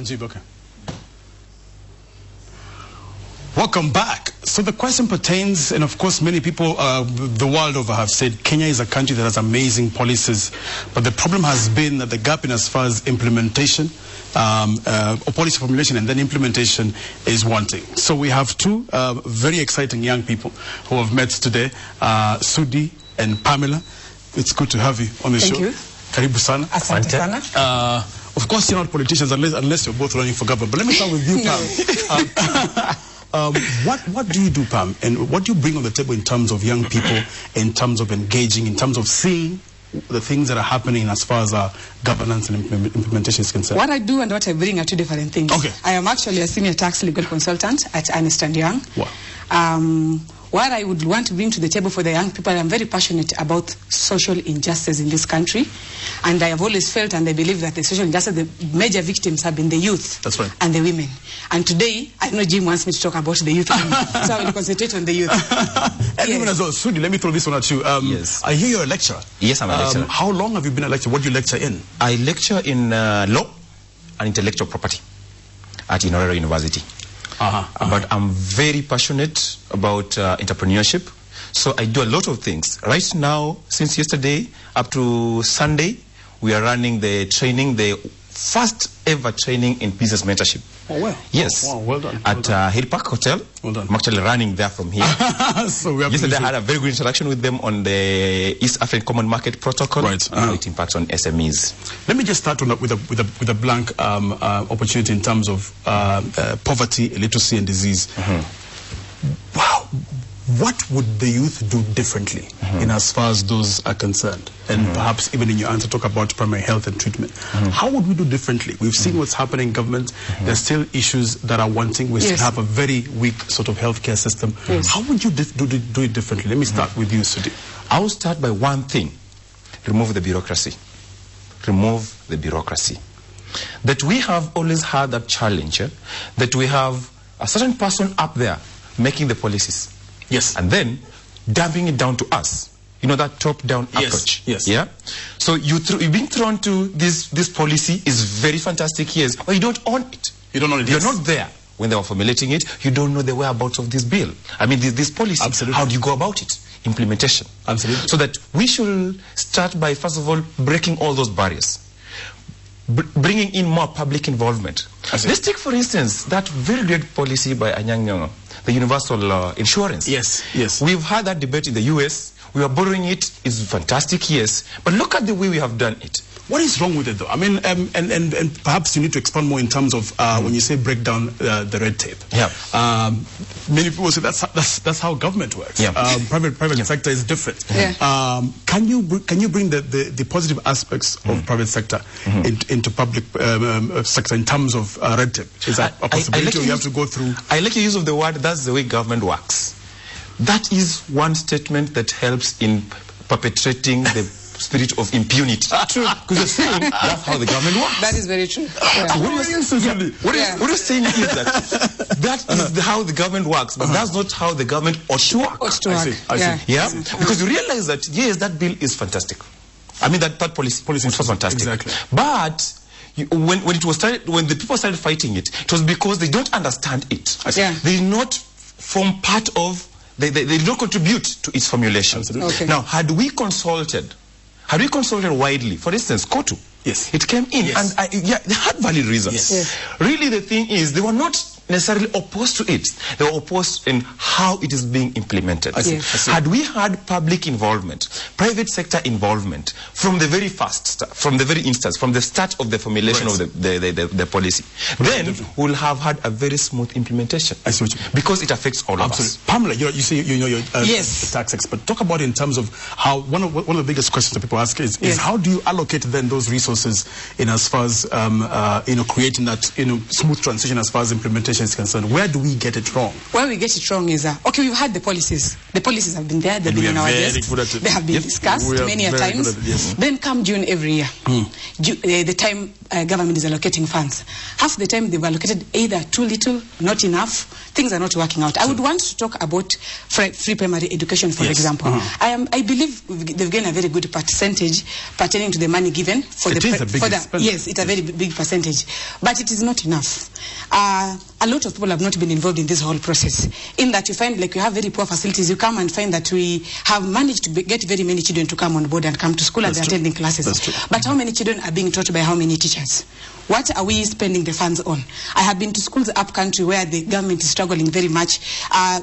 Okay. Welcome back. So the question pertains, and of course many people the world over have said Kenya is a country that has amazing policies, but the problem has been that the gap in as far as implementation, or policy formulation and then implementation is wanting. So we have two very exciting young people who have met today, Sudi and Pamela. It's good to have you on the show. Thank you. Karibu sana. Asante sana. Of course you're not politicians unless you're both running for government, but let me start with you, Pam. What do you do, Pam, and what do you bring on the table in terms of young people, in terms of engaging, in terms of seeing the things that are happening as far as governance and implementation is concerned? What I do and what I bring are two different things. Okay. I am actually a senior tax legal consultant at Ernst & Young. Wow. What I would want to bring to the table for the young people, I'm very passionate about social injustice in this country. And I have always felt and I believe that the social injustice, the major victims have been the youth. That's right. And the women. And today, I know Jim wants me to talk about the youth. So I will concentrate on the youth. And even as well, Sudi, let me throw this one at you. Yes. I hear you're a lecturer. Yes, I'm a lecturer. How long have you been a lecturer? What do you lecture in? I lecture in law and intellectual property at Inorera University. But I'm very passionate about entrepreneurship. So I do a lot of things. Right now, since yesterday up to Sunday, we are running the training, the first ever training in business mentorship. Oh, well. Yes. Oh, wow, well done. At Hill Park Hotel. Well done. I'm actually running there from here. So we have yesterday I had a very good interaction with them on the East African Common Market Protocol. Right. It impacts on SMEs. Let me just start with a blank opportunity in terms of poverty, illiteracy, and disease. Wow. What would the youth do differently in as far as those are concerned? And perhaps even in your answer, talk about primary health and treatment. How would we do differently? We've seen what's happening in government. There's still issues that are wanting. We still have a very weak sort of healthcare system. How would you do it differently? Let me start with you, Sudi. I will start by one thing. Remove the bureaucracy. Remove the bureaucracy. That we have always had that challenge, that we have a certain person up there making the policies. Yes. And then dumping it down to us. You know, that top-down approach. Yes. Yeah? So you're being thrown to this policy is very fantastic, yes, but you don't own it. You don't own it. You're not there when they were formulating it. You don't know the whereabouts of this bill. I mean, this policy. Absolutely. How do you go about it? Implementation. Absolutely. So that we should start by, first of all, breaking all those barriers. Bringing in more public involvement. Let's take, for instance, that very great policy by Anyang Nyong'o, the universal insurance. Yes, yes. We've had that debate in the US. We are borrowing it. It's fantastic, yes. But look at the way we have done it. What is wrong with it, though? I mean, and perhaps you need to expand more in terms of when you say break down the red tape. Yeah. Many people say that's how government works. Yeah. Private sector is different. Yeah. Can you bring the positive aspects of private sector into public sector in terms of red tape? Is that a possibility? Or you have to go through? I like the use of the word. That's the way government works. That is one statement that helps in perpetrating the spirit of impunity. True. Because you're saying that's how the government works. That is very true. What you're saying is that is how the government works, but that's not how the government ought to work. I see. Yeah? Because you realize that, yes, that bill is fantastic. I mean, that policy was fantastic. Exactly. But when the people started fighting it, it was because they don't understand it. They did not form part of, they did not contribute to its formulation. Absolutely. Okay. Now, had we consulted widely, for instance, Kotu, yes, it came in, and they had valid reasons. Yes. Really, the thing is, they were not necessarily opposed to it. They were opposed in how it is being implemented. I see. Had we had public involvement, private sector involvement from the very from the very instance, from the start of the formulation of the policy, then we'll have had a very smooth implementation. I see what you mean. Because it affects all of us. Pamela, you say you're yes, a tax expert. Talk about in terms of how one of the biggest questions that people ask is how do you allocate then those resources in as far as creating that smooth transition as far as implementation is concerned? Where do we get it wrong? Where we get it wrong is okay, we've had the policies. The policies have been there. They've been on our desk. They have been discussed many a times. Then come June every year, the time government is allocating funds. Half the time they've allocated either too little, not enough, things are not working out. I would want to talk about free primary education, for example. I believe they've given a very good percentage pertaining to the money given for yes, it's a very big percentage, but it is not enough. A lot of people have not been involved in this whole process, in that you find like you have very poor facilities. You come and find that we have managed to get very many children to come on board and come to school and they're attending classes. But how many children are being taught by how many teachers? What are we spending the funds on? I have been to schools up country where the government is struggling very much.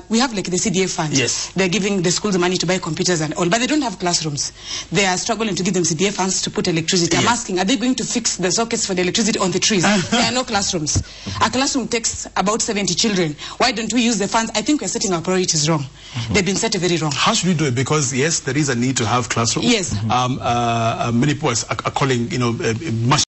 We have like the CDA fund. Yes. They're giving the schools money to buy computers and all, but they don't have classrooms. They are struggling to give them CDA funds to put electricity. I'm asking, are they going to fix the sockets for the electricity on the trees? There are no classrooms. A classroom takes about 70 children. Why don't we use the funds? I think we're setting our priorities wrong. They've been set very wrong. How should we do it? Because yes, there is a need to have classrooms. Yes. Many people are calling, much